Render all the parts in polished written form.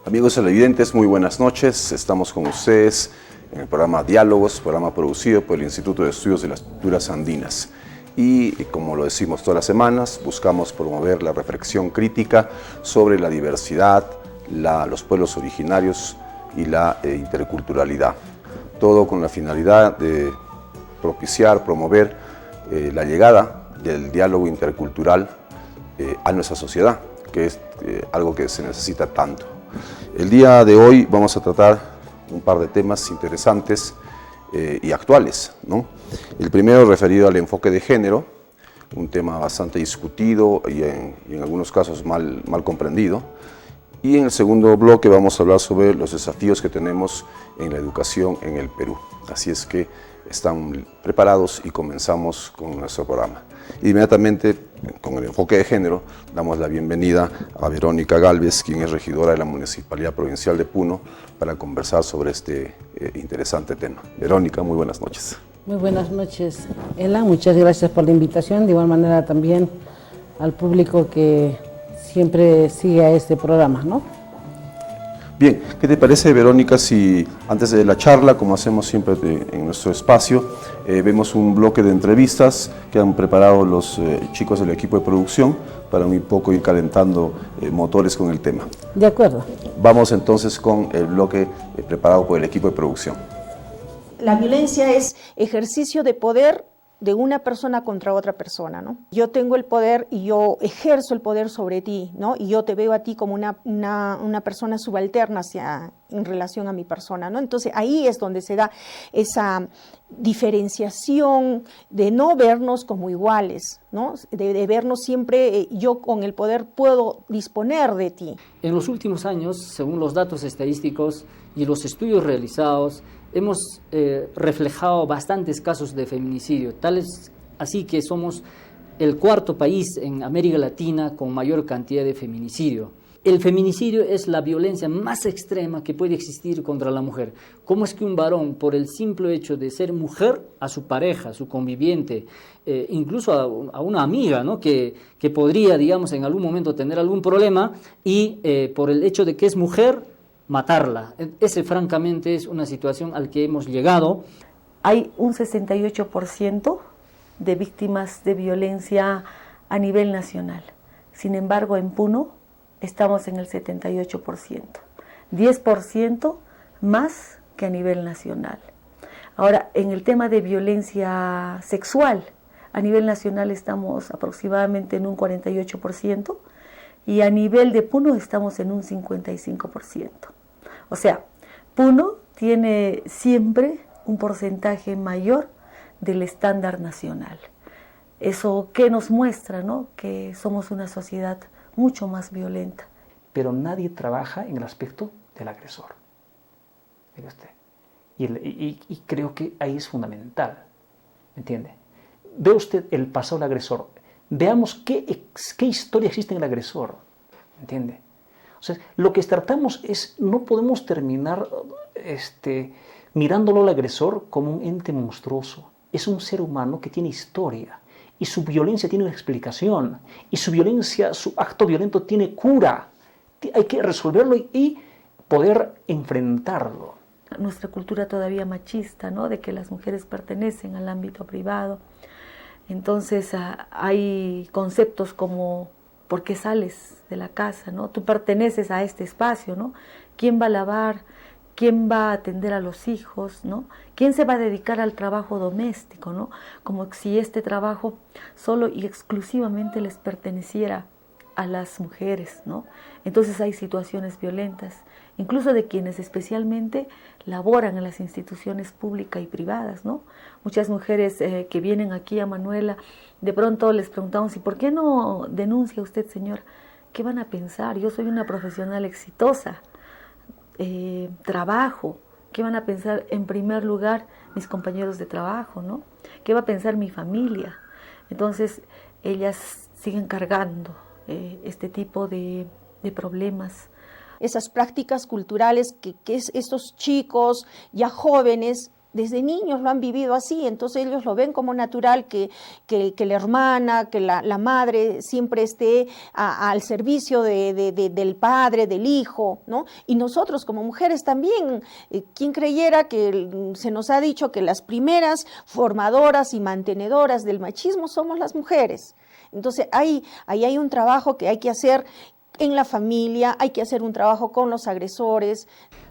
Amigos televidentes, muy buenas noches. Estamos con ustedes en el programa Diálogos, programa producido por el Instituto de Estudios de las Culturas Andinas. Y como lo decimos todas las semanas, buscamos promover la reflexión crítica sobre la diversidad, los pueblos originarios y la interculturalidad. Todo con la finalidad de propiciar, promover la llegada del diálogo intercultural a nuestra sociedad, que es algo que se necesita tanto. El día de hoy vamos a tratar un par de temas interesantes y actuales, ¿no? El primero referido al enfoque de género, un tema bastante discutido y en algunos casos mal comprendido. Y en el segundo bloque vamos a hablar sobre los desafíos que tenemos en la educación en el Perú. Así es que están preparados y comenzamos con nuestro programa. Inmediatamente, con el enfoque de género, damos la bienvenida a Verónica Gálvez, quien es regidora de la Municipalidad Provincial de Puno, para conversar sobre este interesante tema. Verónica, muy buenas noches. Muy buenas noches, Ela. Muchas gracias por la invitación. De igual manera también al público que siempre sigue a este programa, ¿no? Bien, ¿qué te parece, Verónica, si antes de la charla, como hacemos siempre en nuestro espacio, vemos un bloque de entrevistas que han preparado los chicos del equipo de producción para un poco ir calentando motores con el tema? De acuerdo. Vamos entonces con el bloque preparado por el equipo de producción. La violencia es ejercicio de poder de una persona contra otra persona, ¿no? Yo tengo el poder y yo ejerzo el poder sobre ti, ¿no? Y yo te veo a ti como una persona subalterna en relación a mi persona, ¿no? Entonces ahí es donde se da esa diferenciación de no vernos como iguales, ¿no? De vernos siempre, yo con el poder puedo disponer de ti. En los últimos años, según los datos estadísticos y los estudios realizados, hemos reflejado bastantes casos de feminicidio, tales así que somos el cuarto país en América Latina con mayor cantidad de feminicidio. El feminicidio es la violencia más extrema que puede existir contra la mujer. ¿Cómo es que un varón, por el simple hecho de ser mujer, a su pareja, a su conviviente, incluso a una amiga, ¿no? que podría, digamos, en algún momento tener algún problema y por el hecho de que es mujer, matarla? Ese francamente es una situación al que hemos llegado. Hay un 68% de víctimas de violencia a nivel nacional. Sin embargo, en Puno estamos en el 78%, 10% más que a nivel nacional. Ahora, en el tema de violencia sexual, a nivel nacional estamos aproximadamente en un 48%, y a nivel de Puno estamos en un 55%. O sea, Puno tiene siempre un porcentaje mayor del estándar nacional. Eso que nos muestra, ¿no?, que somos una sociedad mucho más violenta. Pero nadie trabaja en el aspecto del agresor. Mire usted. Y creo que ahí es fundamental. ¿Me entiende? Ve usted el pasado del agresor. Veamos qué historia existe en el agresor, ¿entiende? O sea, lo que tratamos es, no podemos terminar mirándolo al agresor como un ente monstruoso. Es un ser humano que tiene historia y su violencia tiene una explicación y su violencia, su acto violento tiene cura. Hay que resolverlo y poder enfrentarlo. Nuestra cultura todavía machista, ¿no?, de que las mujeres pertenecen al ámbito privado. Entonces hay conceptos como ¿por qué sales de la casa?, ¿no? Tú perteneces a este espacio, ¿no? ¿Quién va a lavar? ¿Quién va a atender a los hijos?, ¿no? ¿Quién se va a dedicar al trabajo doméstico?, ¿no? Como si este trabajo solo y exclusivamente les perteneciera a las mujeres, ¿no? Entonces hay situaciones violentas, incluso de quienes especialmente laboran en las instituciones públicas y privadas, ¿no? Muchas mujeres que vienen aquí a Manuela, de pronto les preguntamos, ¿y por qué no denuncia usted, señor? ¿Qué van a pensar? Yo soy una profesional exitosa. trabajo? ¿Qué van a pensar en primer lugar mis compañeros de trabajo, ¿no? ¿Qué va a pensar mi familia? Entonces, ellas siguen cargando este tipo de problemas. Esas prácticas culturales que estos chicos ya jóvenes desde niños lo han vivido así, entonces ellos lo ven como natural que la hermana, que la madre siempre esté al servicio del padre, del hijo, ¿no? Y nosotros como mujeres también, ¿quién creyera que se nos ha dicho que las primeras formadoras y mantenedoras del machismo somos las mujeres? Entonces ahí hay un trabajo que hay que hacer en la familia, hay que hacer un trabajo con los agresores.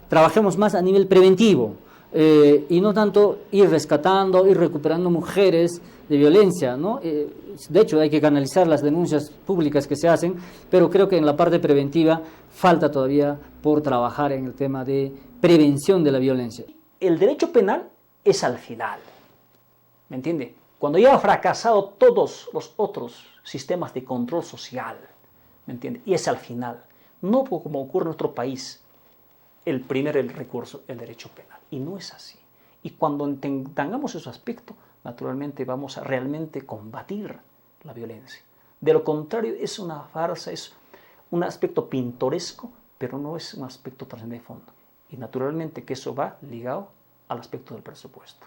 Trabajemos más a nivel preventivo. Y no tanto ir rescatando, ir recuperando mujeres de violencia, ¿no? De hecho, hay que canalizar las denuncias públicas que se hacen, pero creo que en la parte preventiva falta todavía por trabajar en el tema de prevención de la violencia. El derecho penal es al final, ¿me entiende? Cuando ya ha fracasado todos los otros sistemas de control social, ¿me entiende? Y es al final, no como ocurre en nuestro país. El recurso, el derecho penal. Y no es así. Y cuando entendamos ese aspecto, naturalmente vamos a realmente combatir la violencia. De lo contrario, es una farsa, es un aspecto pintoresco, pero no es un aspecto trascendente de fondo. Y naturalmente que eso va ligado al aspecto del presupuesto.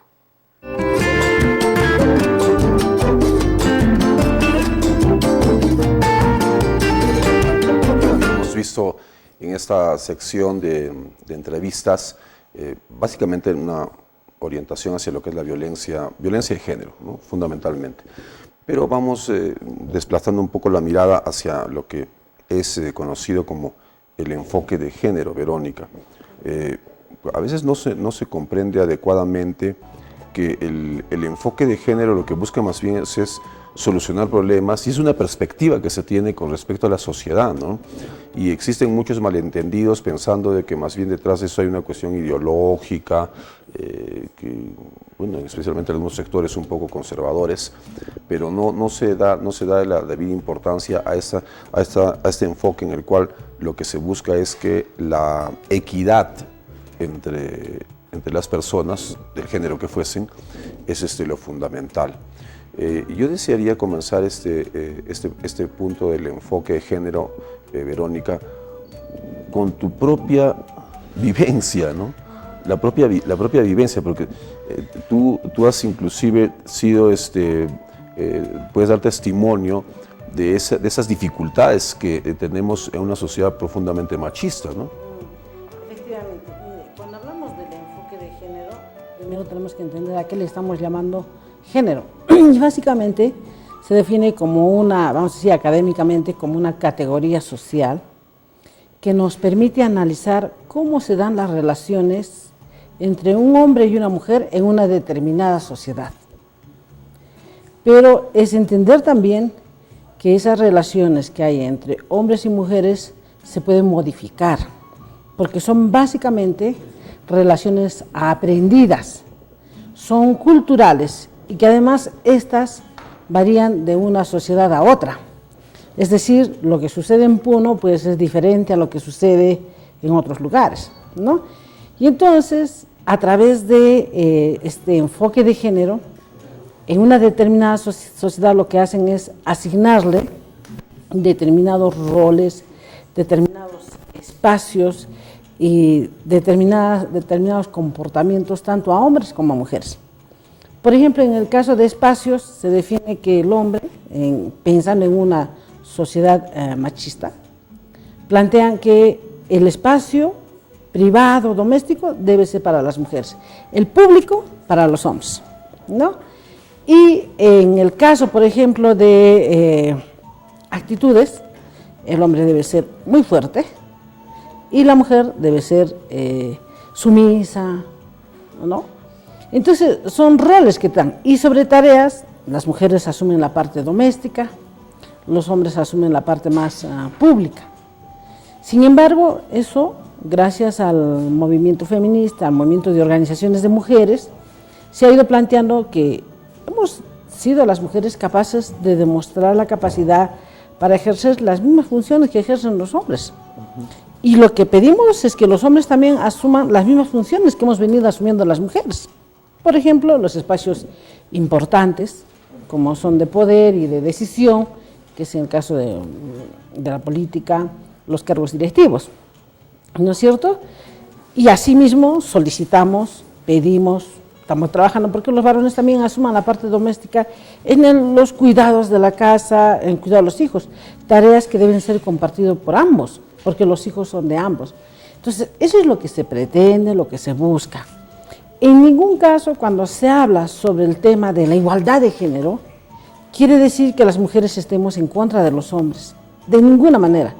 Hemos visto en esta sección de entrevistas, básicamente una orientación hacia lo que es la violencia de género, ¿no? Fundamentalmente. Pero vamos desplazando un poco la mirada hacia lo que es conocido como el enfoque de género, Verónica. A veces no se comprende adecuadamente que el enfoque de género lo que busca más bien es solucionar problemas y es una perspectiva que se tiene con respecto a la sociedad, ¿no? Y existen muchos malentendidos pensando de que más bien detrás de eso hay una cuestión ideológica, que, bueno, especialmente en algunos sectores un poco conservadores, pero no se da la debida importancia a este enfoque en el cual lo que se busca es que la equidad entre las personas, del género que fuesen, es lo fundamental. Yo desearía comenzar este punto del enfoque de género, Verónica, con tu propia vivencia, ¿no? La propia vivencia, porque tú has inclusive sido, puedes dar testimonio de esas dificultades que tenemos en una sociedad profundamente machista, ¿no? Efectivamente, cuando hablamos del enfoque de género, primero tenemos que entender a qué le estamos llamando género. Y básicamente se define como una, vamos a decir académicamente, como una categoría social que nos permite analizar cómo se dan las relaciones entre un hombre y una mujer en una determinada sociedad. Pero es entender también que esas relaciones que hay entre hombres y mujeres se pueden modificar, porque son básicamente relaciones aprendidas, son culturales y que además estas varían de una sociedad a otra. Es decir, lo que sucede en Puno pues es diferente a lo que sucede en otros lugares, ¿no? Y entonces, a través de este enfoque de género, en una determinada sociedad lo que hacen es asignarle determinados roles, determinados espacios y determinados comportamientos tanto a hombres como a mujeres. Por ejemplo, en el caso de espacios se define que el hombre, pensando en una sociedad machista, plantean que el espacio privado, doméstico, debe ser para las mujeres, el público para los hombres, ¿no? Y en el caso, por ejemplo, de actitudes, el hombre debe ser muy fuerte y la mujer debe ser sumisa, ¿no? Entonces, son roles que dan. Y sobre tareas, las mujeres asumen la parte doméstica, los hombres asumen la parte más pública. Sin embargo, eso, gracias al movimiento feminista, al movimiento de organizaciones de mujeres, se ha ido planteando que hemos sido las mujeres capaces de demostrar la capacidad para ejercer las mismas funciones que ejercen los hombres. Y lo que pedimos es que los hombres también asuman las mismas funciones que hemos venido asumiendo las mujeres. Por ejemplo, los espacios importantes, como son de poder y de decisión, que es en el caso de la política, los cargos directivos, ¿no es cierto? Y asimismo solicitamos, pedimos, estamos trabajando porque los varones también asuman la parte doméstica en los cuidados de la casa, en el cuidado de los hijos, tareas que deben ser compartidas por ambos, porque los hijos son de ambos. Entonces, eso es lo que se pretende, lo que se busca. En ningún caso, cuando se habla sobre el tema de la igualdad de género, quiere decir que las mujeres estemos en contra de los hombres, de ninguna manera.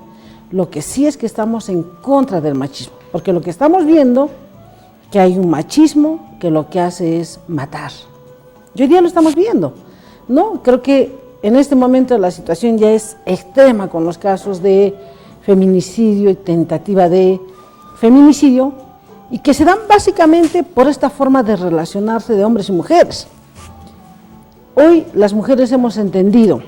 Lo que sí es que estamos en contra del machismo, porque lo que estamos viendo, que hay un machismo que lo que hace es matar. Y hoy día lo estamos viendo, ¿no? Creo que en este momento la situación ya es extrema con los casos de feminicidio y tentativa de feminicidio, y que se dan básicamente por esta forma de relacionarse de hombres y mujeres. Hoy las mujeres hemos entendido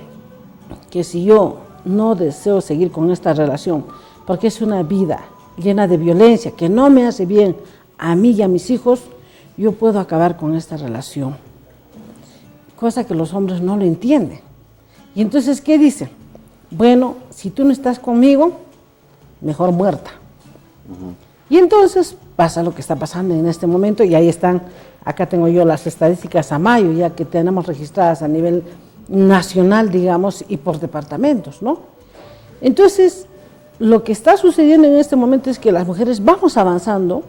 que si yo no deseo seguir con esta relación, porque es una vida llena de violencia que no me hace bien a mí y a mis hijos, yo puedo acabar con esta relación. Cosa que los hombres no lo entienden. Y entonces, ¿qué dicen? Bueno, si tú no estás conmigo, mejor muerta. Y entonces pasa lo que está pasando en este momento, y ahí están, acá tengo yo las estadísticas a mayo, ya que tenemos registradas a nivel nacional, digamos, y por departamentos, ¿no? Entonces, lo que está sucediendo en este momento es que las mujeres vamos avanzando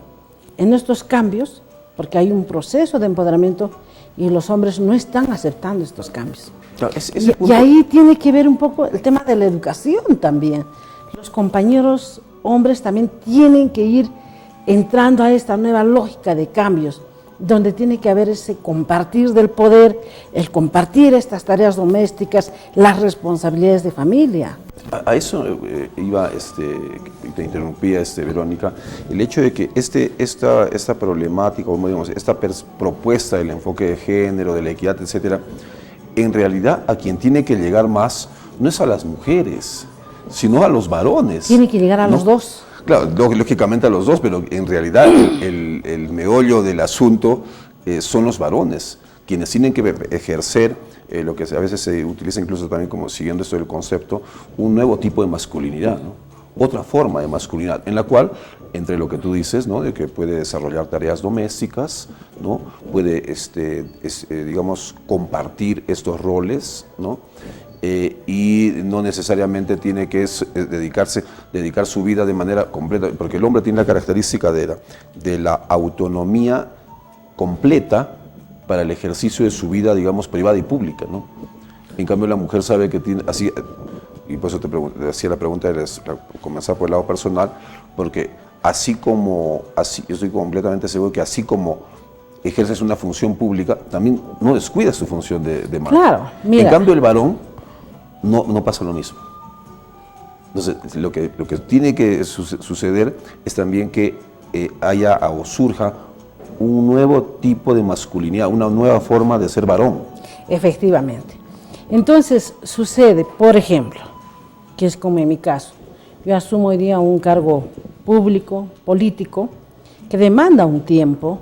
en estos cambios, porque hay un proceso de empoderamiento y los hombres no están aceptando estos cambios. Claro, Y ahí tiene que ver un poco el tema de la educación también. Los compañeros hombres también tienen que ir entrando a esta nueva lógica de cambios, donde tiene que haber ese compartir del poder, el compartir estas tareas domésticas, las responsabilidades de familia. A eso iba, te interrumpía, Verónica, el hecho de que esta problemática, como digamos, esta propuesta del enfoque de género, de la equidad, etcétera, en realidad a quien tiene que llegar más no es a las mujeres, sino a los varones. Tiene que llegar a los dos. Claro, lógicamente a los dos, pero en realidad el meollo del asunto son los varones, quienes tienen que ejercer lo que a veces se utiliza incluso también como siguiendo esto del concepto, un nuevo tipo de masculinidad, ¿no? Otra forma de masculinidad, en la cual, entre lo que tú dices, ¿no? De que puede desarrollar tareas domésticas, ¿no? Puede, digamos, compartir estos roles, ¿no? Y no necesariamente tiene que dedicar su vida de manera completa, porque el hombre tiene la característica de la autonomía completa para el ejercicio de su vida, digamos, privada y pública, ¿no? En cambio, la mujer sabe que tiene, así, y por eso te hacía la pregunta, comenzar por el lado personal, porque yo estoy completamente seguro que así como ejerces una función pública, también no descuidas tu función de madre. Claro, mira. En cambio, el varón no pasa lo mismo. Entonces, lo que tiene que suceder es también que haya o surja un nuevo tipo de masculinidad, una nueva forma de ser varón. Efectivamente. Entonces, sucede, por ejemplo, que es como en mi caso, yo asumo hoy día un cargo público, político, que demanda un tiempo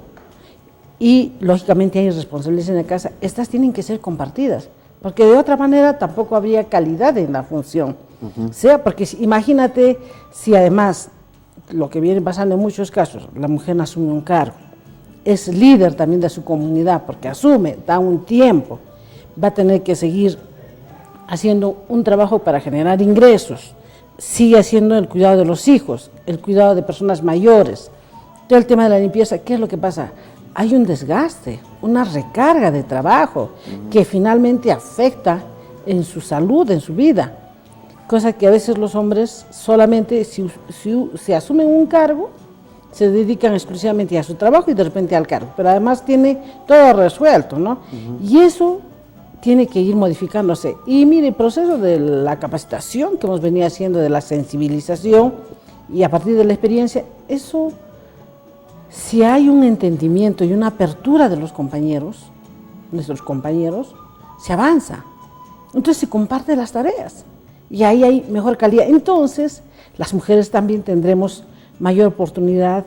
y, lógicamente, hay responsabilidades en la casa. Estas tienen que ser compartidas, porque de otra manera tampoco habría calidad en la función. O sea, porque imagínate si además, lo que viene pasando en muchos casos, la mujer asume un cargo, es líder también de su comunidad, porque asume, da un tiempo, va a tener que seguir haciendo un trabajo para generar ingresos, sigue haciendo el cuidado de los hijos, el cuidado de personas mayores, todo el tema de la limpieza. ¿Qué es lo que pasa? Hay un desgaste, una recarga de trabajo que finalmente afecta en su salud, en su vida, cosa que a veces los hombres solamente si asumen un cargo, se dedican exclusivamente a su trabajo y de repente al cargo, pero además tiene todo resuelto, ¿no? Y eso tiene que ir modificándose. Y mire, el proceso de la capacitación que hemos venido haciendo, de la sensibilización, y a partir de la experiencia, eso, si hay un entendimiento y una apertura de los compañeros, nuestros compañeros, se avanza. Entonces se comparten las tareas y ahí hay mejor calidad. Entonces, las mujeres también tendremos mayor oportunidad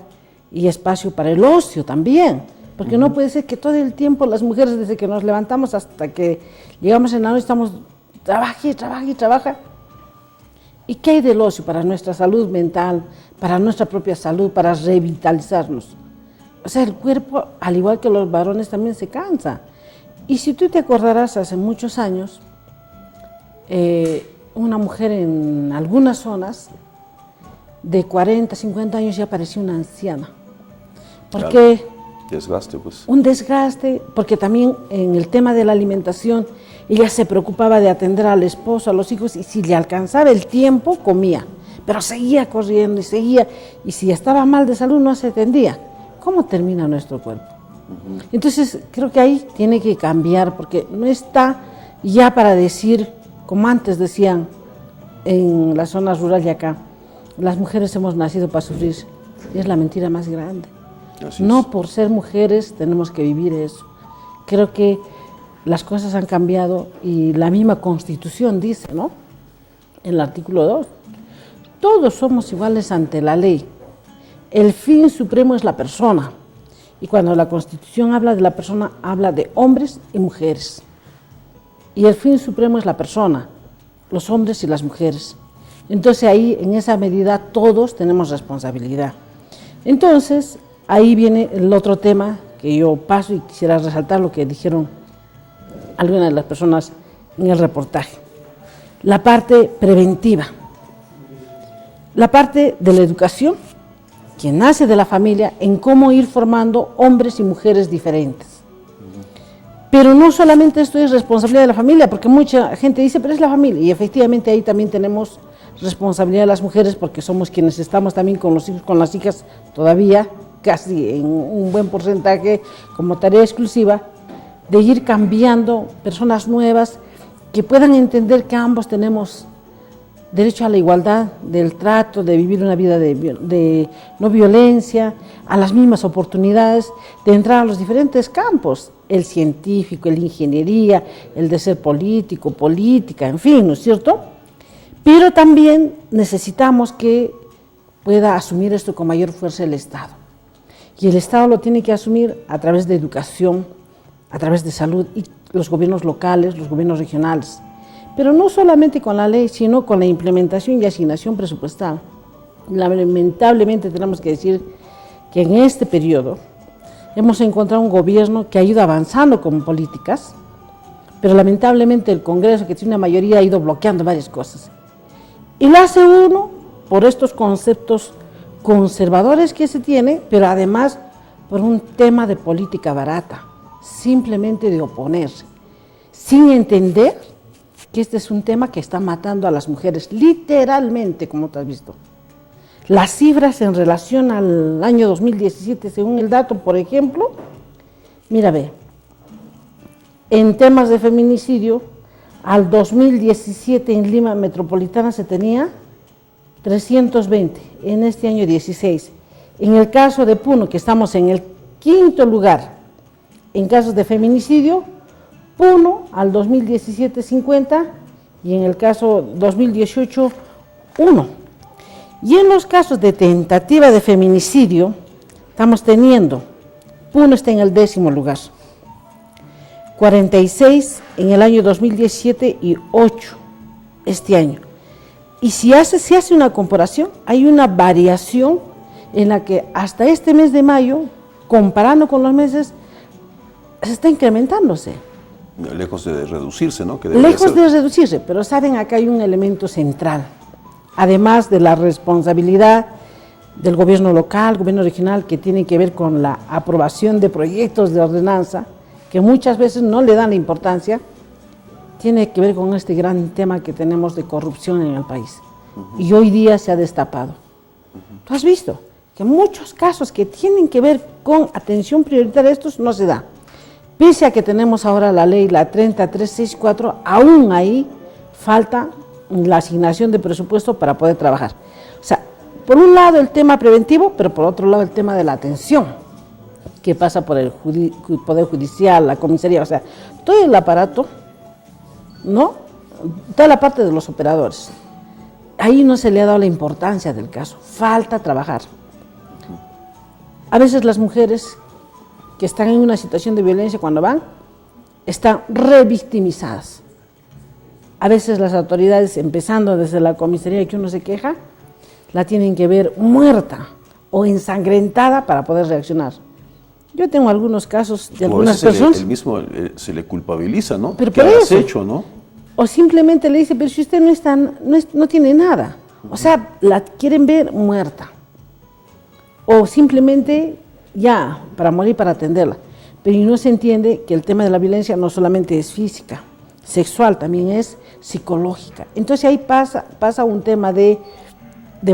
y espacio para el ocio también, porque no puede ser que todo el tiempo las mujeres, desde que nos levantamos hasta que llegamos en la noche, estamos trabaja. ¿Y qué hay del ocio para nuestra salud mental, para nuestra propia salud, para revitalizarnos? O sea, el cuerpo, al igual que los varones, también se cansa. Y si tú te acordarás, hace muchos años, una mujer en algunas zonas de 40, 50 años ya parecía una anciana. Porque claro. Desgaste, pues. Un desgaste, porque también en el tema de la alimentación, ella se preocupaba de atender al esposo, a los hijos, y si le alcanzaba el tiempo, comía. Pero seguía corriendo y seguía, y si estaba mal de salud no se atendía. ¿Cómo termina nuestro cuerpo? Entonces, creo que ahí tiene que cambiar, porque no está ya para decir, como antes decían en las zonas rurales de acá, las mujeres hemos nacido para sufrir. Y es la mentira más grande. No por ser mujeres tenemos que vivir eso. Creo que las cosas han cambiado y la misma Constitución dice, ¿no? En el artículo 2, todos somos iguales ante la ley. El fin supremo es la persona. Y cuando la Constitución habla de la persona, habla de hombres y mujeres. Y el fin supremo es la persona, los hombres y las mujeres. Entonces ahí, en esa medida, todos tenemos responsabilidad. Entonces, ahí viene el otro tema que yo paso y quisiera resaltar lo que dijeron algunas de las personas en el reportaje. La parte preventiva. La parte de la educación, que nace de la familia, en cómo ir formando hombres y mujeres diferentes. Pero no solamente esto es responsabilidad de la familia, porque mucha gente dice, pero es la familia, y efectivamente ahí también tenemos responsabilidad de las mujeres, porque somos quienes estamos también con los hijos, con las hijas, todavía casi en un buen porcentaje, como tarea exclusiva, de ir cambiando personas nuevas que puedan entender que ambos tenemos derecho a la igualdad del trato, de vivir una vida de no violencia, a las mismas oportunidades, de entrar a los diferentes campos, el científico, el de ingeniería, el de ser político, política, en fin, ¿no es cierto? Pero también necesitamos que pueda asumir esto con mayor fuerza el Estado. Y el Estado lo tiene que asumir a través de educación, a través de salud, y los gobiernos locales, los gobiernos regionales. Pero no solamente con la ley, sino con la implementación y asignación presupuestal. Lamentablemente tenemos que decir que en este periodo hemos encontrado un gobierno que ha ido avanzando con políticas, pero lamentablemente el Congreso, que tiene una mayoría, ha ido bloqueando varias cosas. Y lo hace uno por estos conceptos conservadores que se tiene, pero además por un tema de política barata, simplemente de oponerse, sin entender que este es un tema que está matando a las mujeres, literalmente, como tú has visto. Las cifras en relación al año 2017, según el dato, por ejemplo, mira, ve, en temas de feminicidio, al 2017 en Lima Metropolitana se tenía 320, en este año 16. En el caso de Puno, que estamos en el 5º lugar en casos de feminicidio, Puno al 2017 50 y en el caso 2018 1. Y en los casos de tentativa de feminicidio estamos teniendo, Puno está en el 10º lugar, 46 en el año 2017 y 8 este año. Y si se hace una comparación, hay una variación en la que hasta este mes de mayo, comparando con los meses, se está incrementándose. Lejos de reducirse, ¿no? Lejos de reducirse, pero saben, acá hay un elemento central, además de la responsabilidad del gobierno local, gobierno regional, que tiene que ver con la aprobación de proyectos de ordenanza, que muchas veces no le dan la importancia, tiene que ver con este gran tema que tenemos de corrupción en el país. Y hoy día se ha destapado. Tú has visto que muchos casos que tienen que ver con atención prioritaria, estos no se da. Pese a que tenemos ahora la ley, la 30364, aún ahí falta la asignación de presupuesto para poder trabajar. O sea, por un lado el tema preventivo, pero por otro lado el tema de la atención, que pasa por el Poder Judicial, la comisaría, o sea, todo el aparato, ¿no? Toda la parte de los operadores. ahí no se le ha dado la importancia del caso. Falta trabajar. A veces las mujeres que están en una situación de violencia cuando van, están revictimizadas. A veces las autoridades, empezando desde la comisaría que uno se queja, la tienen que ver muerta o ensangrentada para poder reaccionar. Yo tengo algunos casos de algunas personas. El mismo se le culpabiliza, ¿no? Pero ¿Qué por has eso, hecho, no? O simplemente le dice, pero si usted no tiene nada. O sea, la quieren ver muerta. O simplemente ya, para morir, para atenderla. Pero no se entiende que el tema de la violencia no solamente es física, sexual, también es psicológica. Entonces ahí pasa un tema de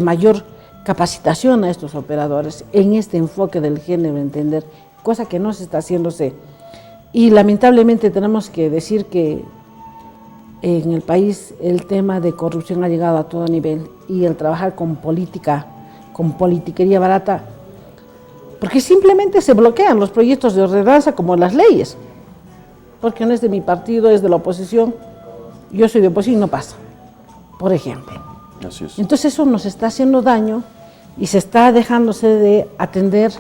mayor capacitación a estos operadores en este enfoque del género, entender, cosa que no se está haciéndose. Y lamentablemente tenemos que decir que en el país el tema de corrupción ha llegado a todo nivel y el trabajar con política, con politiquería barata, porque simplemente se bloquean los proyectos de ordenanza como las leyes, porque no es de mi partido, es de la oposición, yo soy de oposición y no pasa, por ejemplo. Así es. Entonces eso nos está haciendo daño y se está dejándose de atender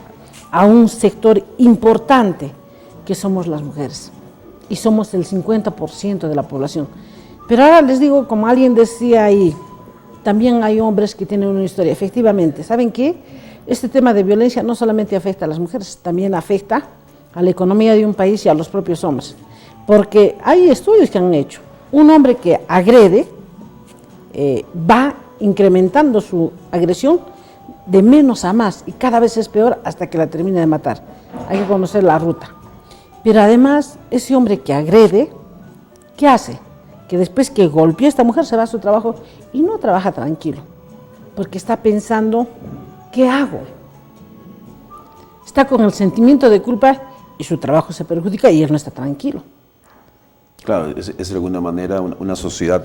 a un sector importante que somos las mujeres y somos el 50% de la población. Pero ahora les digo, como alguien decía ahí, también hay hombres que tienen una historia. Efectivamente, ¿saben qué? Este tema de violencia no solamente afecta a las mujeres, también afecta a la economía de un país y a los propios hombres. Porque hay estudios que han hecho. Un hombre que agrede va incrementando su agresión de menos a más y cada vez es peor hasta que la termina de matar. Hay que conocer la ruta. Pero además, ese hombre que agrede, ¿qué hace? Que después que golpeó a esta mujer se va a su trabajo y no trabaja tranquilo, porque está pensando, ¿qué hago? Está con el sentimiento de culpa y su trabajo se perjudica y él no está tranquilo. Claro, es de alguna manera una sociedad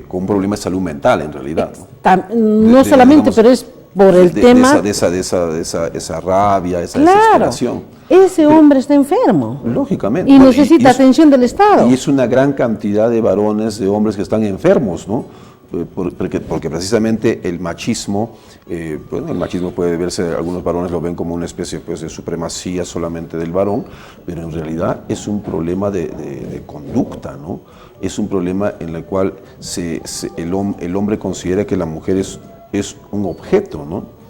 con un problema de salud mental en realidad, ¿no? No solamente, digamos, pero es por el tema de esa rabia, esa claro, desesperación. Ese hombre está enfermo. Lógicamente. Y necesita atención del Estado. Y es una gran cantidad de varones, de hombres que están enfermos, ¿no? Porque precisamente el machismo, bueno, el machismo puede verse, algunos varones lo ven como una especie pues, de supremacía solamente del varón, pero en realidad es un problema de conducta, ¿no? Es un problema en el cual el hombre considera que la mujer es un objeto, ¿no?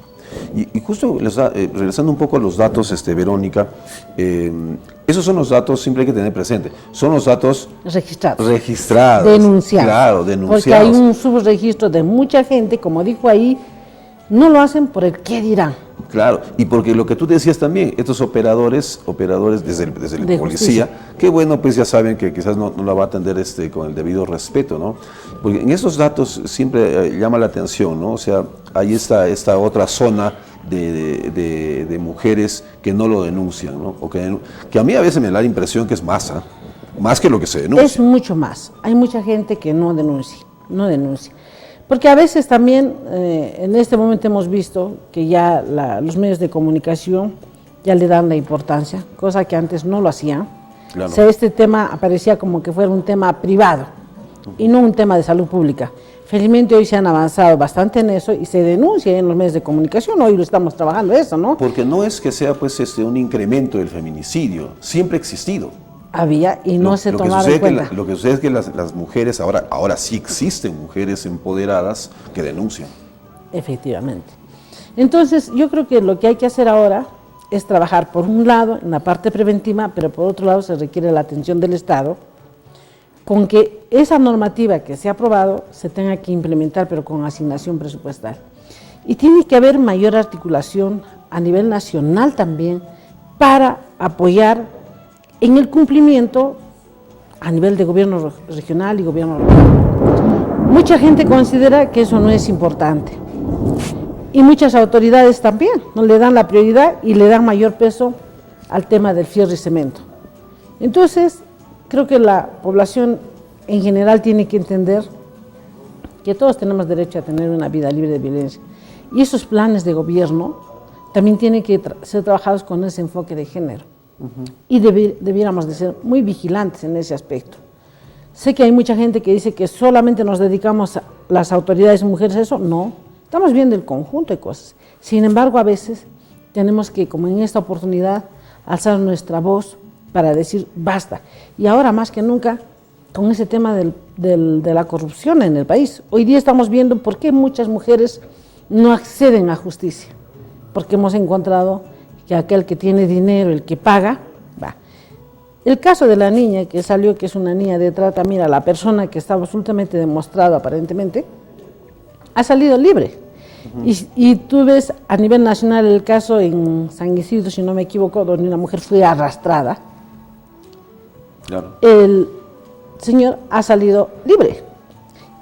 Y justo regresando un poco a los datos, Verónica, esos son los datos, siempre hay que tener presente, son los datos registrados, denunciados. Claro, denunciados. Porque hay un subregistro de mucha gente, como dijo ahí, no lo hacen por el qué dirán. Claro, y porque lo que tú decías también, estos operadores desde el policía, justicia. Qué bueno, pues ya saben que quizás no la va a atender con el debido respeto, ¿no? Porque en esos datos siempre llama la atención, ¿no? O sea, ahí está esta otra zona de mujeres que no lo denuncian, ¿no? O que a mí a veces me da la impresión que es más que lo que se denuncia. Es mucho más. Hay mucha gente que no denuncia. Porque a veces también, en este momento hemos visto que ya los medios de comunicación ya le dan la importancia, cosa que antes no lo hacían. Claro. O sea, este tema aparecía como que fuera un tema privado y no un tema de salud pública. Felizmente hoy se han avanzado bastante en eso y se denuncia en los medios de comunicación, hoy lo estamos trabajando eso, ¿no? Porque no es que sea pues un incremento del feminicidio, siempre ha existido. Había y no se tomaba en cuenta. Lo que sucede es que las mujeres, ahora sí existen mujeres empoderadas que denuncian. Efectivamente. Entonces, yo creo que lo que hay que hacer ahora es trabajar, por un lado, en la parte preventiva, pero por otro lado se requiere la atención del Estado, con que esa normativa que se ha aprobado se tenga que implementar, pero con asignación presupuestal. Y tiene que haber mayor articulación a nivel nacional también para apoyar en el cumplimiento a nivel de gobierno regional y gobierno local. Mucha gente considera que eso no es importante y muchas autoridades también no le dan la prioridad y le dan mayor peso al tema del fierro y cemento. Entonces, creo que la población en general tiene que entender que todos tenemos derecho a tener una vida libre de violencia y esos planes de gobierno también tienen que ser trabajados con ese enfoque de género. Y debiéramos de ser muy vigilantes en ese aspecto. Sé que hay mucha gente que dice que solamente nos dedicamos a las autoridades mujeres, eso no. Estamos viendo el conjunto de cosas. Sin embargo, a veces tenemos que, como en esta oportunidad, alzar nuestra voz para decir basta. Y ahora más que nunca, con ese tema de la corrupción en el país. Hoy día estamos viendo por qué muchas mujeres no acceden a justicia. Porque hemos encontrado que aquel que tiene dinero, el que paga, va. El caso de la niña que salió, que es una niña de trata, mira, la persona que estaba absolutamente demostrado aparentemente, ha salido libre. Y tú ves a nivel nacional el caso en San Isidro, si no me equivoco, donde una mujer fue arrastrada. Claro. El señor ha salido libre.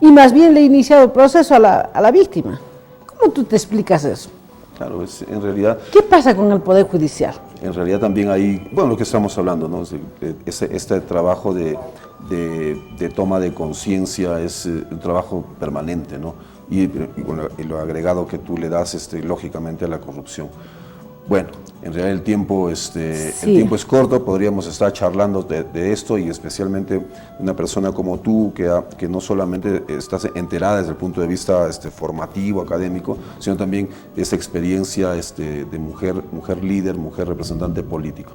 Y más bien le ha iniciado el proceso a la víctima. ¿Cómo tú te explicas eso? Claro, en realidad... ¿Qué pasa con el Poder Judicial? En realidad también hay, bueno, lo que estamos hablando, ¿no? Este trabajo de toma de conciencia es un trabajo permanente, ¿no? Y lo agregado que tú le das, lógicamente, a la corrupción. Bueno, en realidad el tiempo es corto, podríamos estar charlando de esto, y especialmente una persona como tú que no solamente estás enterada desde el punto de vista formativo, académico, sino también esa experiencia de mujer líder, mujer representante político.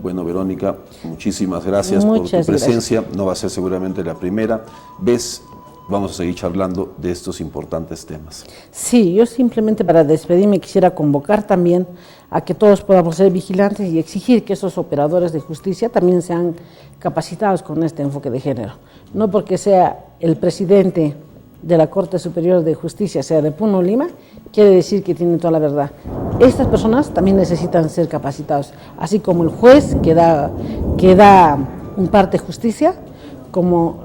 Bueno, Verónica, muchísimas gracias por tu presencia. Gracias. No va a ser seguramente la primera vez. Vamos a seguir charlando de estos importantes temas. Sí, yo simplemente para despedirme quisiera convocar también a que todos podamos ser vigilantes y exigir que esos operadores de justicia también sean capacitados con este enfoque de género. No porque sea el presidente de la Corte Superior de Justicia, sea de Puno, Lima, quiere decir que tiene toda la verdad. Estas personas también necesitan ser capacitados, así como el juez que da imparte justicia, como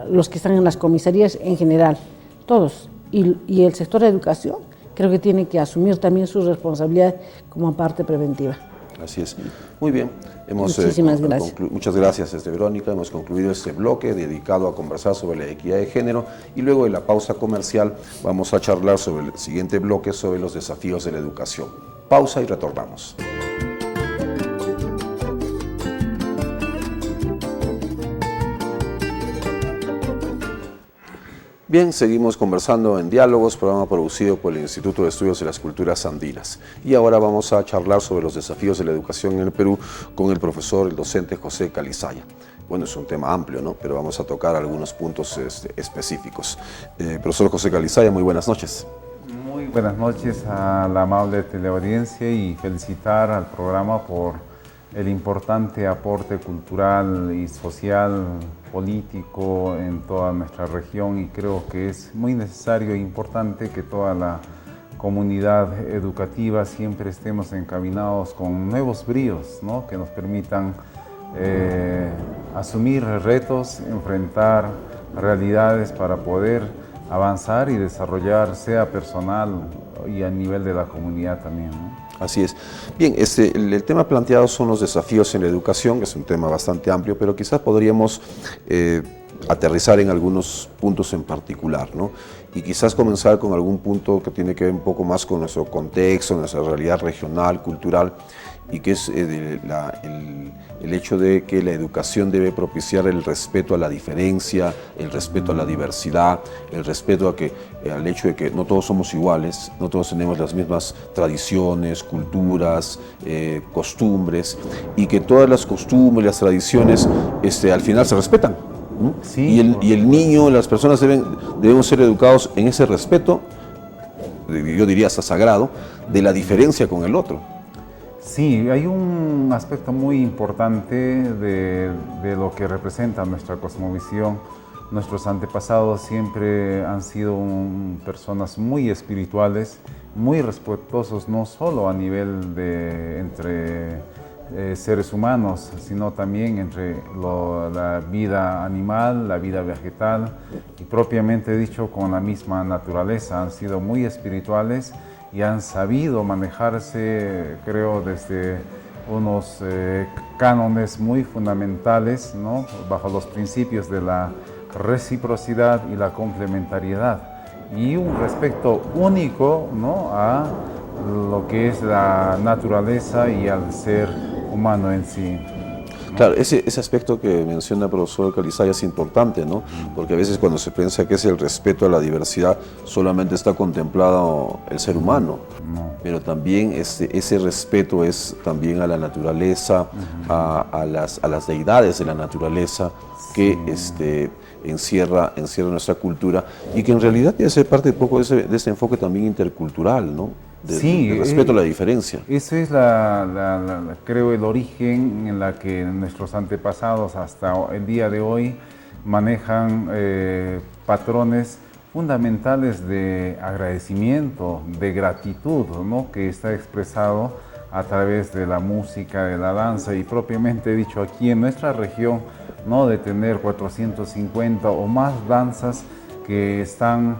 los que están en las comisarías en general, todos. Y el sector de educación creo que tiene que asumir también su responsabilidad como parte preventiva. Así es. Muy bien. Muchísimas gracias. Muchas gracias, Verónica. Hemos concluido este bloque dedicado a conversar sobre la equidad de género, y luego de la pausa comercial vamos a charlar sobre el siguiente bloque, sobre los desafíos de la educación. Pausa y retornamos. Bien, seguimos conversando en Diálogos, programa producido por el Instituto de Estudios de las Culturas Andinas. Y ahora vamos a charlar sobre los desafíos de la educación en el Perú con el profesor, el docente José Calizaya. Bueno, es un tema amplio, ¿no? Pero vamos a tocar algunos puntos específicos. Profesor José Calizaya, muy buenas noches. Muy buenas noches a la amable teleaudiencia, y felicitar al programa por el importante aporte cultural y social, político en toda nuestra región, y creo que es muy necesario e importante que toda la comunidad educativa siempre estemos encaminados con nuevos bríos, ¿no? Que nos permitan asumir retos, enfrentar realidades para poder avanzar y desarrollar, sea personal y a nivel de la comunidad también, ¿no? Así es. Bien, el tema planteado son los desafíos en la educación, que es un tema bastante amplio, pero quizás podríamos aterrizar en algunos puntos en particular, ¿no? Y quizás comenzar con algún punto que tiene que ver un poco más con nuestro contexto, nuestra realidad regional, cultural, y que es el hecho de que la educación debe propiciar el respeto a la diferencia, el respeto a la diversidad, el respeto al hecho de que no todos somos iguales, no todos tenemos las mismas tradiciones, culturas, costumbres, y que todas las costumbres, las tradiciones, al final se respetan. Sí, y el niño, las personas debemos ser educados en ese respeto, yo diría hasta sagrado, de la diferencia con el otro. Sí, hay un aspecto muy importante de lo que representa nuestra cosmovisión. Nuestros antepasados siempre han sido personas muy espirituales, muy respetuosos, no solo a nivel entre seres humanos, sino también entre la vida animal, la vida vegetal, y propiamente dicho con la misma naturaleza. Han sido muy espirituales y han sabido manejarse, creo, desde unos cánones muy fundamentales, ¿no? Bajo los principios de la reciprocidad y la complementariedad, y un respeto único, ¿no? A lo que es la naturaleza y al ser humano en sí. ¿no? Claro, ese aspecto que menciona el profesor Calizaya es importante, ¿no? Porque a veces cuando se piensa que es el respeto a la diversidad, solamente está contemplado el ser humano, pero también ese respeto es también a la naturaleza, a las deidades de la naturaleza que encierra nuestra cultura y que en realidad debe ser parte un poco de ese enfoque también intercultural, ¿no? De respeto a la diferencia. Ese es, creo, el origen en la que nuestros antepasados hasta el día de hoy manejan patrones fundamentales de agradecimiento, de gratitud, ¿no? Que está expresado a través de la música, de la danza y propiamente dicho aquí en nuestra región, ¿no? De tener 450 o más danzas que están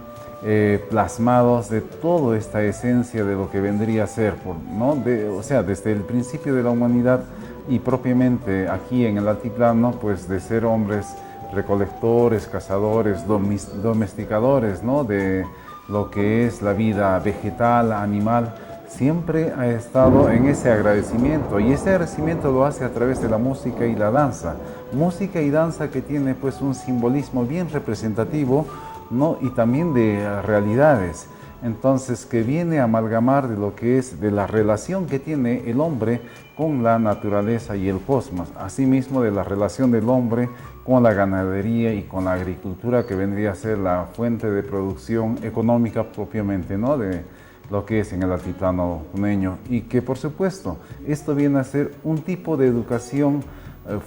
plasmados de toda esta esencia de lo que vendría a ser, ¿no? O sea, desde el principio de la humanidad y propiamente aquí en el altiplano, pues de ser hombres recolectores, cazadores, domesticadores, ¿no? De lo que es la vida vegetal, animal, siempre ha estado en ese agradecimiento y ese agradecimiento lo hace a través de la música y la danza. Música y danza que tiene pues un simbolismo bien representativo, ¿no? Y también de realidades. Entonces, que viene a amalgamar de lo que es de la relación que tiene el hombre con la naturaleza y el cosmos, asimismo de la relación del hombre con la ganadería y con la agricultura, que vendría a ser la fuente de producción económica propiamente, ¿no? De lo que es en el altiplano puneño, y que por supuesto esto viene a ser un tipo de educación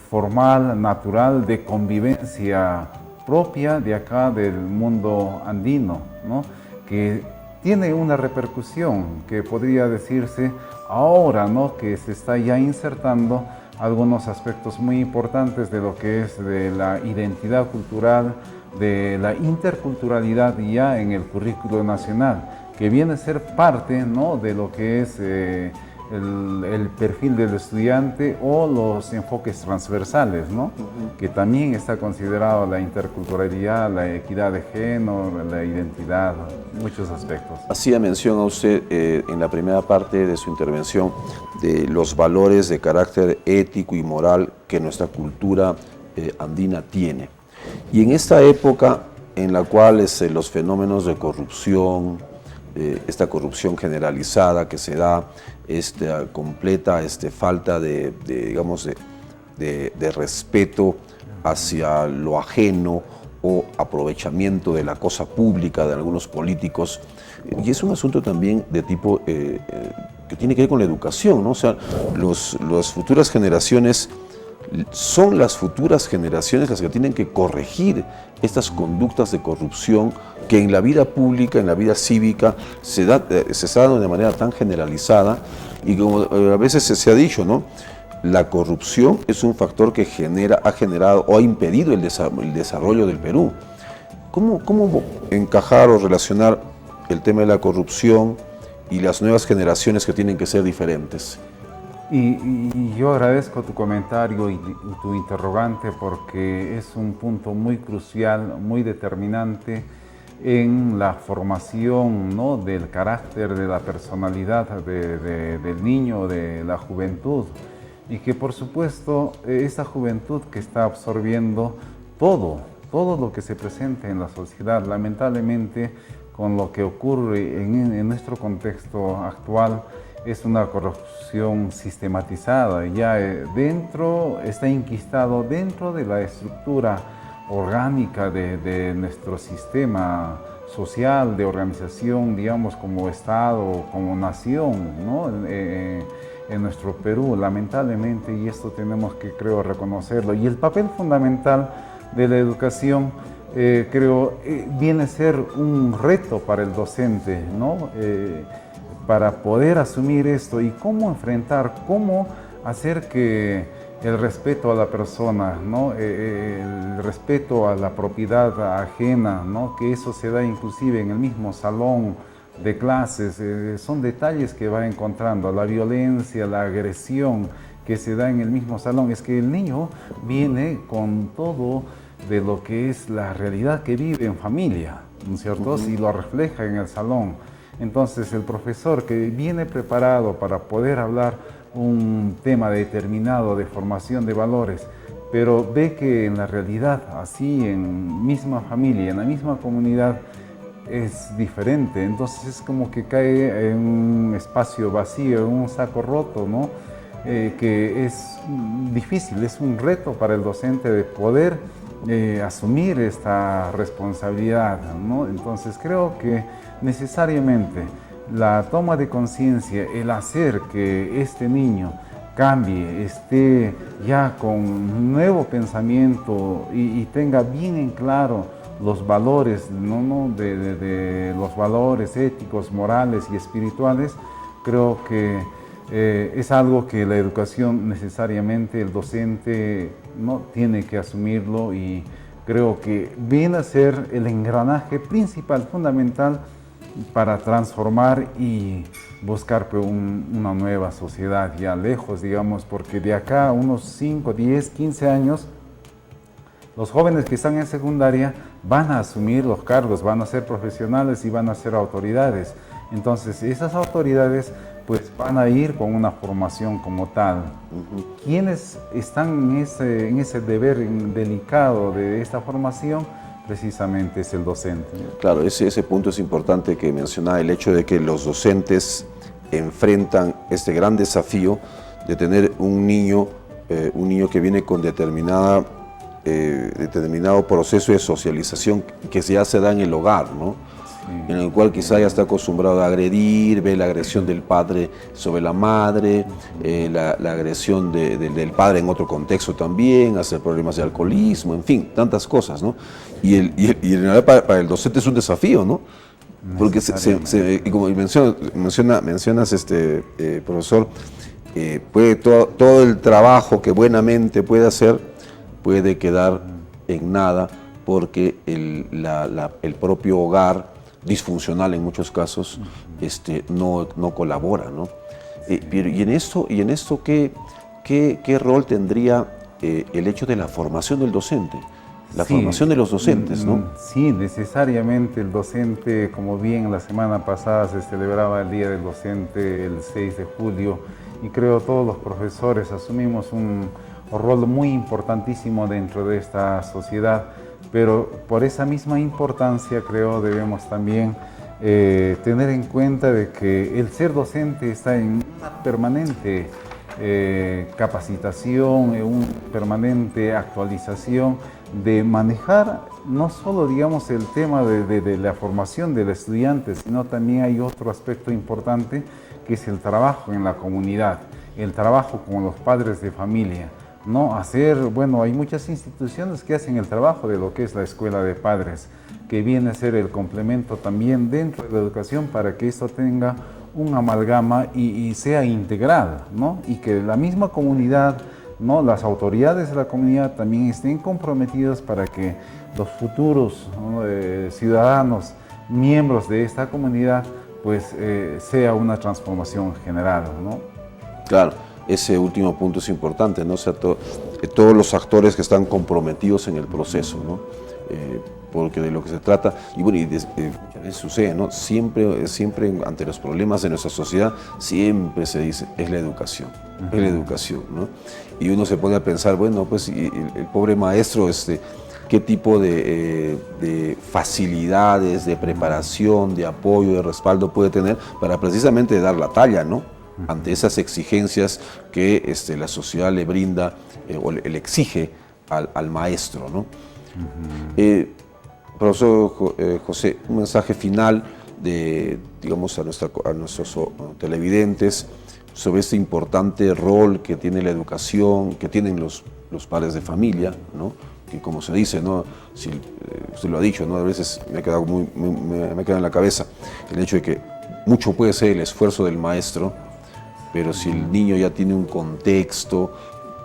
formal, natural, de convivencia propia de acá del mundo andino, ¿no? Que tiene una repercusión que podría decirse ahora, ¿no? Que se está ya insertando algunos aspectos muy importantes de lo que es de la identidad cultural, de la interculturalidad ya en el currículo nacional, que viene a ser parte, ¿no? De lo que es el perfil del estudiante o los enfoques transversales, ¿no? Que también está considerado la interculturalidad, la equidad de género, la identidad, muchos aspectos. Hacía mención a usted en la primera parte de su intervención de los valores de carácter ético y moral que nuestra cultura andina tiene. Y en esta época en la cual los fenómenos de corrupción, esta corrupción generalizada que se da, esta completa falta de respeto hacia lo ajeno o aprovechamiento de la cosa pública de algunos políticos, y es un asunto también de tipo que tiene que ver con la educación, ¿no? O sea, las futuras generaciones son las futuras generaciones las que tienen que corregir estas conductas de corrupción que en la vida pública, en la vida cívica, se está dando de manera tan generalizada, y como a veces se ha dicho, ¿no? La corrupción es un factor que ha generado o ha impedido el desarrollo del Perú. ¿Cómo encajar o relacionar el tema de la corrupción y las nuevas generaciones que tienen que ser diferentes? Y yo agradezco tu comentario y tu interrogante, porque es un punto muy crucial, muy determinante en la formación, ¿no? Del carácter, de la personalidad del niño, de la juventud, y que por supuesto esa juventud que está absorbiendo todo lo que se presenta en la sociedad, lamentablemente con lo que ocurre en nuestro contexto actual, es una corrupción sistematizada, ya está inquistado dentro de la estructura orgánica de nuestro sistema social, de organización, digamos, como Estado, como nación, ¿no? En nuestro Perú, lamentablemente, y esto tenemos que, creo, reconocerlo. Y el papel fundamental de la educación, creo, viene a ser un reto para el docente, ¿no? Para poder asumir esto y cómo enfrentar, cómo hacer que el respeto a la persona, ¿no? El respeto a la propiedad ajena, ¿no? Que eso se da inclusive en el mismo salón de clases, son detalles que va encontrando, la violencia, la agresión que se da en el mismo salón. Es que el niño viene con todo de lo que es la realidad que vive en familia, ¿no es cierto? Y lo refleja en el salón. Entonces el profesor que viene preparado para poder hablar un tema determinado de formación de valores, pero ve que en la realidad, así en misma familia, en la misma comunidad, es diferente. Entonces es como que cae en un espacio vacío, en un saco roto, ¿no? Que es difícil, es un reto para el docente de poder asumir esta responsabilidad, ¿no? Entonces creo que necesariamente la toma de conciencia, el hacer que este niño cambie, esté ya con un nuevo pensamiento y tenga bien en claro los valores, ¿no? de los valores éticos, morales y espirituales, creo que es algo que la educación necesariamente, el docente, ¿no? tiene que asumirlo, y creo que viene a ser el engranaje principal, fundamental, para transformar y buscar pues, una nueva sociedad ya lejos, digamos, porque de acá a unos 5, 10, 15 años, los jóvenes que están en secundaria van a asumir los cargos, van a ser profesionales y van a ser autoridades. Entonces, esas autoridades pues van a ir con una formación como tal. ¿Quiénes están en ese deber delicado de esta formación? Precisamente es el docente. Claro, ese punto es importante que mencionaba, el hecho de que los docentes enfrentan este gran desafío de tener un niño que viene con determinado proceso de socialización que ya se da en el hogar, ¿no? En el cual quizá ya está acostumbrado a agredir, ve la agresión del padre sobre la madre, la agresión del padre en otro contexto también, hacer problemas de alcoholismo, en fin, tantas cosas, ¿no? Y en realidad para el docente es un desafío, ¿no? Porque y como mencionas, profesor, puede todo el trabajo que buenamente puede hacer puede quedar en nada, porque el propio hogar, disfuncional en muchos casos, no colabora, ¿no? Y en esto ¿qué rol tendría el hecho de la formación del docente? La formación de los docentes, ¿no? Sí, necesariamente el docente, como bien la semana pasada se celebraba el Día del Docente el 6 de julio, y creo todos los profesores asumimos un rol muy importantísimo dentro de esta sociedad, pero por esa misma importancia creo debemos también tener en cuenta de que el ser docente está en una permanente capacitación, en una permanente actualización de manejar no solo, digamos, el tema de la formación del estudiante, sino también hay otro aspecto importante que es el trabajo en la comunidad, el trabajo con los padres de familia. No hay muchas instituciones que hacen el trabajo de lo que es la escuela de padres, que viene a ser el complemento también dentro de la educación para que esto tenga un amalgama y sea integral, ¿no? Y que la misma comunidad, ¿no? Las autoridades de la comunidad también estén comprometidos para que los futuros, ¿no? Ciudadanos, miembros de esta comunidad, pues sea una transformación general, ¿no? Claro. Ese último punto es importante, ¿no? O sea, todos los actores que están comprometidos en el proceso, ¿no? Porque de lo que se trata, y bueno, muchas veces sucede, ¿no? Siempre ante los problemas de nuestra sociedad, siempre se dice, es la educación, es la educación, ¿no? Y uno se pone a pensar, bueno, pues el pobre maestro, qué tipo de facilidades, de preparación, de apoyo, de respaldo puede tener para precisamente dar la talla, ¿no? Ante esas exigencias que la sociedad le brinda o le exige al maestro, ¿no? Profesor José, un mensaje final digamos, a nuestros televidentes sobre este importante rol que tiene la educación, que tienen los padres de familia, ¿no? Que como se dice, ¿no? Usted lo ha dicho, ¿no? A veces me ha quedado me queda en la cabeza el hecho de que mucho puede ser el esfuerzo del maestro, pero si el niño ya tiene un contexto,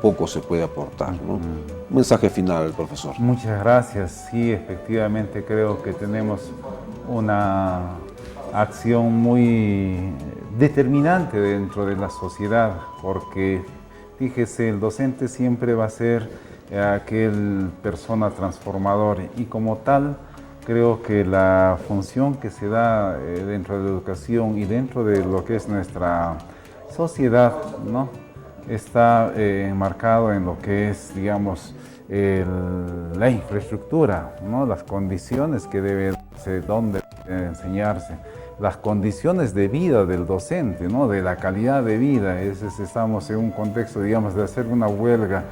poco se puede aportar, ¿no? Un mensaje final, profesor. Muchas gracias. Sí, efectivamente creo que tenemos una acción muy determinante dentro de la sociedad, porque fíjese, el docente siempre va a ser aquel persona transformador, y como tal creo que la función que se da dentro de la educación y dentro de lo que es nuestra sociedad, ¿no?, está enmarcado en lo que es, digamos, la infraestructura, ¿no?, las condiciones que debe dónde enseñarse, las condiciones de vida del docente, ¿no?, de la calidad de vida. Estamos en un contexto, digamos, de hacer una huelga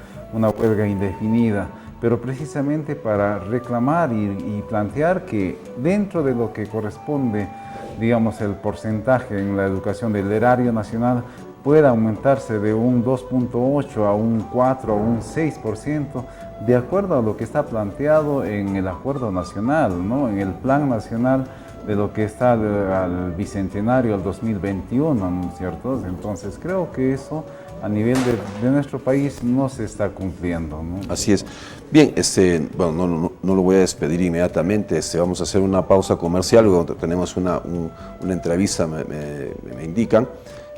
indefinida, pero precisamente para reclamar y plantear que dentro de lo que corresponde, digamos, el porcentaje en la educación del erario nacional pueda aumentarse de un 2.8 a un 4 a un 6%, de acuerdo a lo que está planteado en el Acuerdo Nacional, ¿no?, en el Plan Nacional de lo que está al Bicentenario, al 2021, ¿no es cierto? Entonces creo que eso a nivel de nuestro país no se está cumpliendo, ¿no? Así es. Bien, bueno, no lo voy a despedir inmediatamente, vamos a hacer una pausa comercial, donde tenemos una entrevista, me indican,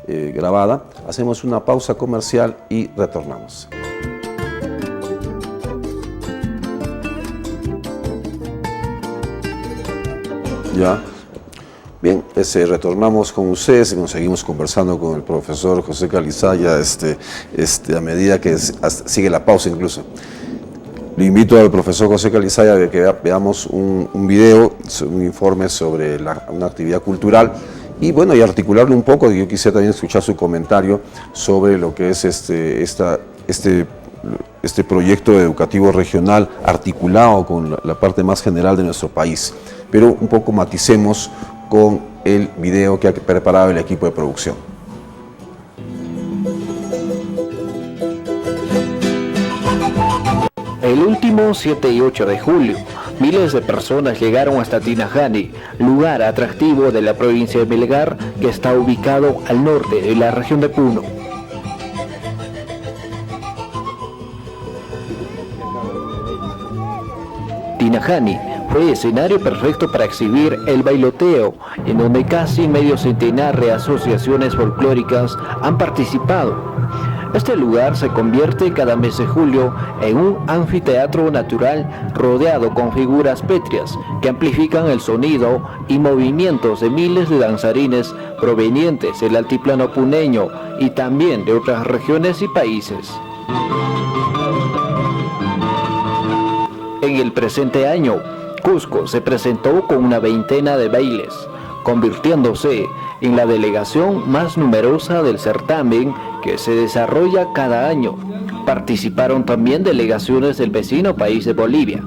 grabada. Hacemos una pausa comercial y retornamos. Ya. Bien, retornamos con ustedes y seguimos conversando con el profesor José Calizaya a medida que sigue la pausa incluso. Le invito al profesor José Calizaya a que veamos un video, un informe sobre una actividad cultural y bueno, y articularlo un poco. Yo quisiera también escuchar su comentario sobre lo que es este proyecto educativo regional articulado con la parte más general de nuestro país. Pero un poco maticemos con el video que ha preparado el equipo de producción. El último 7 y 8 de julio, miles de personas llegaron hasta Tinajani, lugar atractivo de la provincia de Melgar, que está ubicado al norte de la región de Puno. Tinajani fue escenario perfecto para exhibir el bailoteo, en donde casi medio centenar de asociaciones folclóricas han participado. Este lugar se convierte cada mes de julio en un anfiteatro natural rodeado con figuras pétreas que amplifican el sonido y movimientos de miles de danzarines provenientes del altiplano puneño y también de otras regiones y países. En el presente año, Cusco se presentó con una veintena de bailes, convirtiéndose en la delegación más numerosa del certamen que se desarrolla cada año. Participaron también delegaciones del vecino país de Bolivia.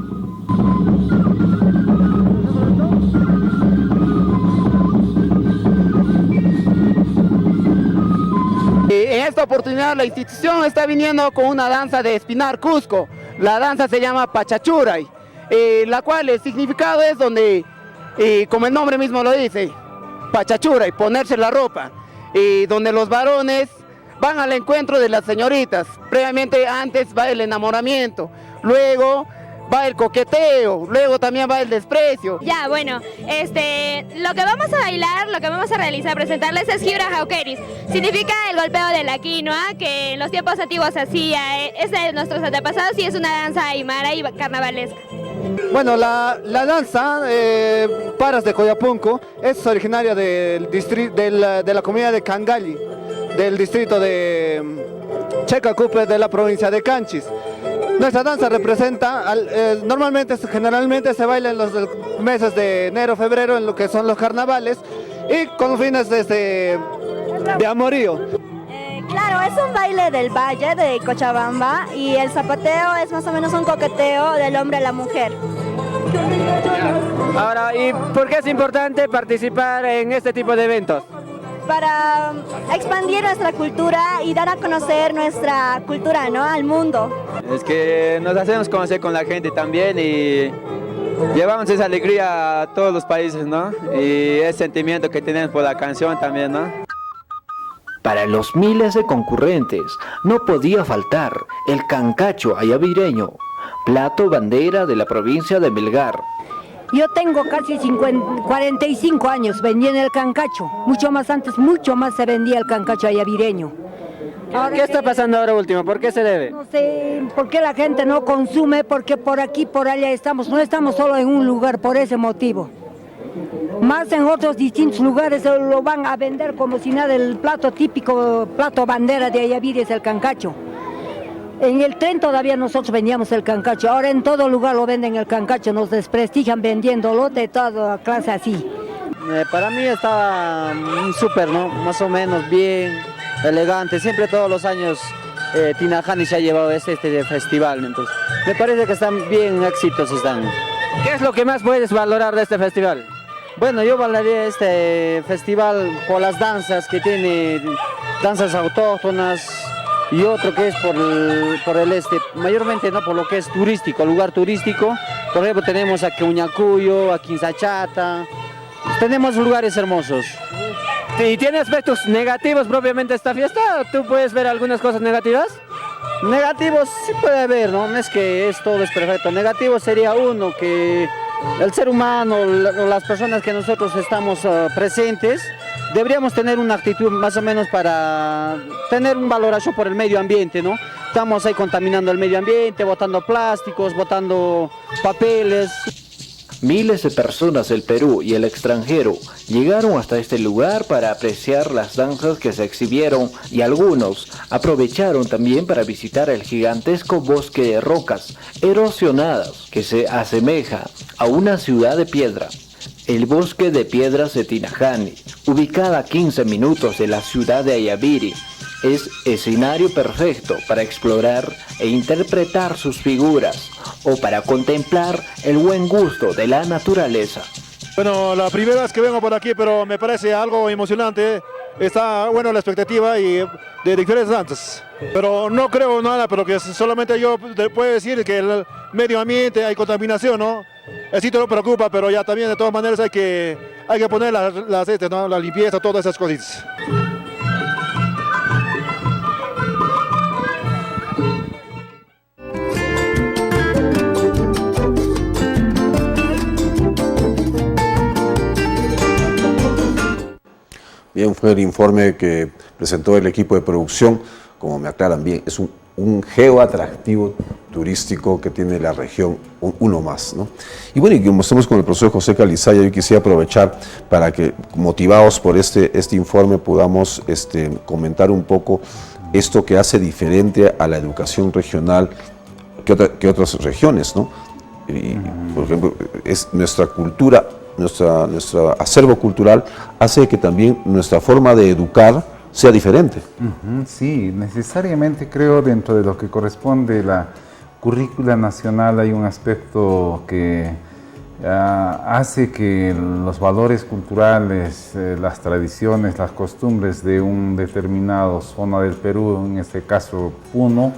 En esta oportunidad la institución está viniendo con una danza de Espinar Cusco. La danza se llama Pachachuray, la cual el significado es donde, como el nombre mismo lo dice, Pachachuray, ponerse la ropa, donde los varones van al encuentro de las señoritas. Previamente, antes va el enamoramiento, luego va el coqueteo, luego también va el desprecio. Ya, bueno, lo que vamos a bailar, lo que vamos a realizar, presentarles es Gibra Jauqueris. Significa el golpeo de la quinoa, que en los tiempos antiguos se hacía, es de nuestros antepasados y es una danza aymara y carnavalesca. Bueno, la danza, Paras de Coyapunco, es originaria del de la comunidad de Cangalli, del distrito de Checacupe de la provincia de Canchis. Nuestra danza representa, generalmente se baila en los meses de enero, febrero, en lo que son los carnavales y con fines de amorío. Claro, es un baile del valle de Cochabamba y el zapateo es más o menos un coqueteo del hombre a la mujer. Ahora, ¿y por qué es importante participar en este tipo de eventos? Para expandir nuestra cultura y dar a conocer nuestra cultura, ¿no?, al mundo. Es que nos hacemos conocer con la gente también y llevamos esa alegría a todos los países, ¿no? Y ese sentimiento que tenemos por la canción también, ¿no? Para los miles de concurrentes no podía faltar el cancacho ayavireño, plato bandera de la provincia de Melgar. Yo tengo casi 45 años vendiendo el cancacho, mucho más antes, mucho más se vendía el cancacho ayavireño. ¿Qué está pasando ahora último? ¿Por qué se debe? No sé por qué la gente no consume, porque por aquí, por allá estamos, no estamos solo en un lugar por ese motivo. Más en otros distintos lugares lo van a vender como si nada. El plato típico, plato bandera de Ayaviri es el cancacho. En el tren todavía nosotros vendíamos el cancacho, ahora en todo lugar lo venden el cancacho, nos desprestigian vendiéndolo de toda clase así. Para mí está súper, ¿no? Más o menos bien, elegante. Siempre todos los años Tinajani se ha llevado este festival, entonces me parece que están bien exitosos. ¿Qué es lo que más puedes valorar de este festival? Bueno, yo valoraría este festival por las danzas que tiene, danzas autóctonas, y otro que es por el mayormente no por lo que es turístico, lugar turístico. Por ejemplo, tenemos a Uñacuyo, a Quinzachata, tenemos lugares hermosos. ¿Y tiene aspectos negativos propiamente esta fiesta? ¿Tú puedes ver algunas cosas negativas? Negativos sí puede haber, ¿no? No es que todo es perfecto. Negativo sería uno, que el ser humano, las personas que nosotros estamos presentes, deberíamos tener una actitud más o menos para tener un valoración por el medio ambiente, ¿no? Estamos ahí contaminando el medio ambiente, botando plásticos, botando papeles. Miles de personas del Perú y el extranjero llegaron hasta este lugar para apreciar las danzas que se exhibieron, y algunos aprovecharon también para visitar el gigantesco bosque de rocas erosionadas que se asemeja a una ciudad de piedra. El bosque de piedras de Tinajani, ubicada a 15 minutos de la ciudad de Ayaviri, es escenario perfecto para explorar e interpretar sus figuras, o para contemplar el buen gusto de la naturaleza. Bueno, la primera vez que vengo por aquí, pero me parece algo emocionante. Está bueno la expectativa y de diferentes danzas. Pero no creo nada, pero que solamente yo puedo decir que el medio ambiente, hay contaminación, ¿no? Sí te lo preocupa, pero ya también de todas maneras hay que poner ¿no? La limpieza, todas esas cositas. Bien, fue el informe que presentó el equipo de producción. Como me aclaran bien, es un geoatractivo turístico que tiene la región, uno más, ¿no? Y bueno, y como estamos con el profesor José Calizaya, yo quisiera aprovechar para que, motivados por este informe, podamos comentar un poco esto que hace diferente a la educación regional que otras regiones, ¿no? Y, por ejemplo, es nuestra cultura. Nuestro acervo cultural hace que también nuestra forma de educar sea diferente. Sí, necesariamente creo dentro de lo que corresponde la currícula nacional hay un aspecto que hace que los valores culturales, las tradiciones, las costumbres de un determinado zona del Perú, en este caso Puno,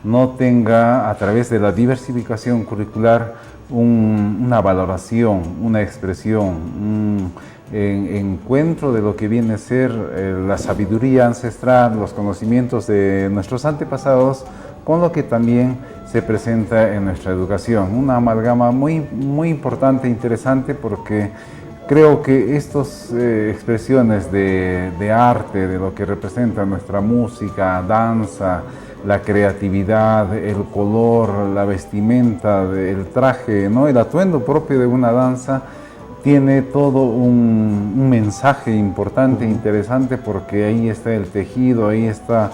no tenga a través de la diversificación curricular una valoración, una expresión, un encuentro de lo que viene a ser la sabiduría ancestral, los conocimientos de nuestros antepasados, con lo que también se presenta en nuestra educación. Una amalgama muy importante e interesante, porque creo que estas expresiones de arte, de lo que representa nuestra música, danza, la creatividad, el color, la vestimenta, el traje, ¿no? El atuendo propio de una danza, tiene todo un mensaje importante, interesante, porque ahí está el tejido, ahí está,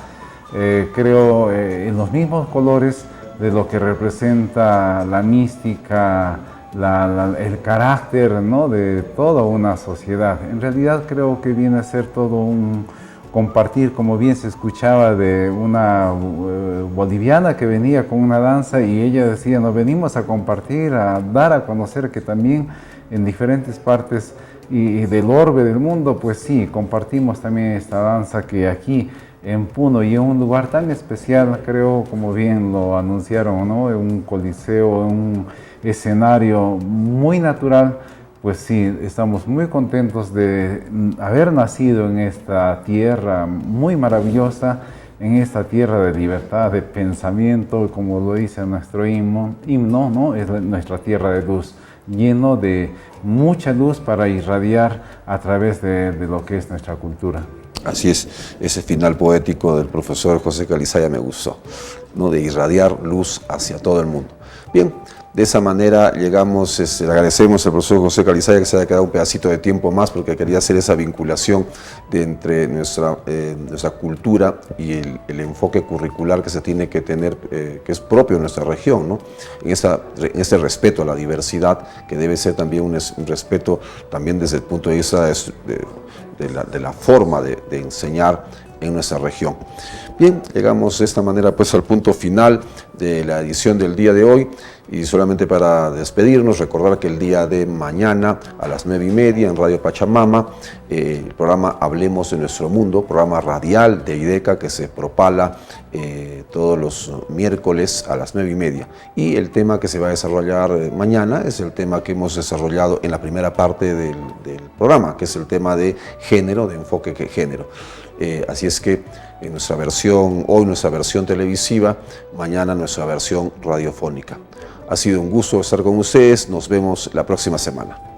creo, en los mismos colores de lo que representa la mística, el carácter, ¿no? De toda una sociedad. En realidad creo que viene a ser todo un compartir, como bien se escuchaba de una boliviana que venía con una danza y ella decía, nos venimos a compartir, a dar a conocer que también en diferentes partes y del orbe del mundo, pues sí, compartimos también esta danza que aquí en Puno y en un lugar tan especial, creo, como bien lo anunciaron, ¿no? Un coliseo, un escenario muy natural. Pues sí, estamos muy contentos de haber nacido en esta tierra muy maravillosa, en esta tierra de libertad, de pensamiento, como lo dice nuestro himno, ¿no? Es nuestra tierra de luz, lleno de mucha luz para irradiar a través de lo que es nuestra cultura. Así es, ese final poético del profesor José Calizaya me gustó, ¿no? De irradiar luz hacia todo el mundo. Bien, De esa manera llegamos, le agradecemos al profesor José Calizaya que se haya quedado un pedacito de tiempo más porque quería hacer esa vinculación entre nuestra cultura y el enfoque curricular que se tiene que tener, que es propio de nuestra región, ¿no? En este respeto a la diversidad, que debe ser también un respeto también desde el punto de vista de la forma de enseñar en nuestra región. Bien, llegamos de esta manera pues al punto final de la edición del día de hoy, y solamente para despedirnos, recordar que el día de mañana a las 9:30 en Radio Pachamama, el programa Hablemos de Nuestro Mundo, programa radial de IDECA que se propala todos los miércoles a las 9:30. Y el tema que se va a desarrollar mañana es el tema que hemos desarrollado en la primera parte del programa, que es el tema de género, de enfoque género. Así es que en nuestra versión, hoy nuestra versión televisiva, mañana nuestra versión radiofónica. Ha sido un gusto estar con ustedes, nos vemos la próxima semana.